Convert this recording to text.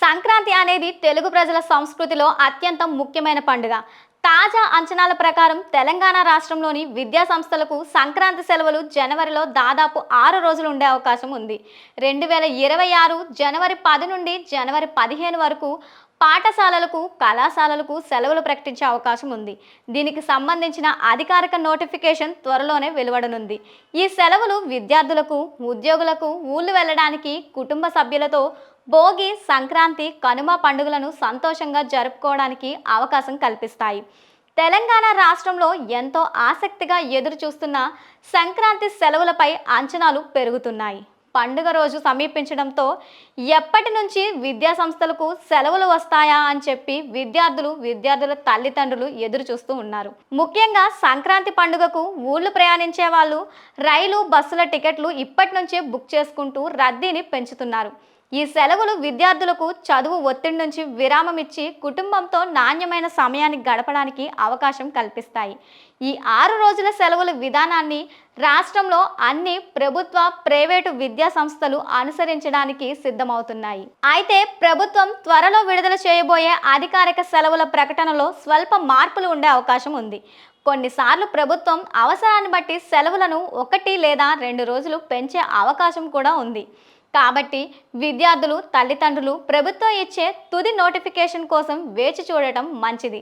సంక్రాంతి అనేది తెలుగు ప్రజల సంస్కృతిలో అత్యంత ముఖ్యమైన పండుగ. తాజా అంచనాల ప్రకారం తెలంగాణ రాష్ట్రంలోని విద్యా సంస్థలకు సంక్రాంతి సెలవులు జనవరిలో దాదాపు 6 రోజులు ఉండే అవకాశం ఉంది. 2026 జనవరి 10 నుండి జనవరి 15 వరకు పాఠశాలలకు, కళాశాలలకు సెలవులు ప్రకటించే అవకాశం ఉంది. దీనికి సంబంధించిన అధికారిక నోటిఫికేషన్ త్వరలోనే వెలువడనుంది. ఈ సెలవులు విద్యార్థులకు, ఉద్యోగులకు ఊళ్ళు వెళ్ళడానికి, కుటుంబ సభ్యులతో భోగి, సంక్రాంతి, కనుమ పండుగలను సంతోషంగా జరుపుకోవడానికి అవకాశం కల్పిస్తాయి. తెలంగాణ రాష్ట్రంలో ఎంతో ఆసక్తిగా ఎదురు చూస్తున్న సంక్రాంతి సెలవులపై అంచనాలు పెరుగుతున్నాయి. పండుగ రోజు సమీపించడంతో ఎప్పటి నుంచి విద్యా సంస్థలకు సెలవులు వస్తాయా అని చెప్పి విద్యార్థుల తల్లిదండ్రులు ఎదురు చూస్తూ ఉన్నారు. ముఖ్యంగా సంక్రాంతి పండుగకు ఊళ్ళు ప్రయాణించే వాళ్ళు రైలు, బస్సుల టికెట్లు ఇప్పటి నుంచే బుక్ చేసుకుంటూ రద్దీని పెంచుతున్నారు. ఈ సెలవులు విద్యార్థులకు చదువు ఒత్తిడి నుంచి విరామం ఇచ్చి కుటుంబంతో నాణ్యమైన సమయాన్ని గడపడానికి అవకాశం కల్పిస్తాయి. ఈ 6 రోజుల సెలవుల విధానాన్ని రాష్ట్రంలో అన్ని ప్రభుత్వ, ప్రైవేటు విద్యా సంస్థలు అనుసరించడానికి సిద్ధమవుతున్నాయి. అయితే ప్రభుత్వం త్వరలో విడుదల చేయబోయే అధికారిక సెలవుల ప్రకటనలో స్వల్ప మార్పులు ఉండే అవకాశం ఉంది. కొన్నిసార్లు ప్రభుత్వం అవసరాన్ని బట్టి సెలవులను 1 లేదా 2 రోజులు పెంచే అవకాశం కూడా ఉంది. కాబట్టి విద్యార్థులు, తల్లిదండ్రులు ప్రభుత్వం ఇచ్చే తుది నోటిఫికేషన్ కోసం వేచి చూడటం మంచిది.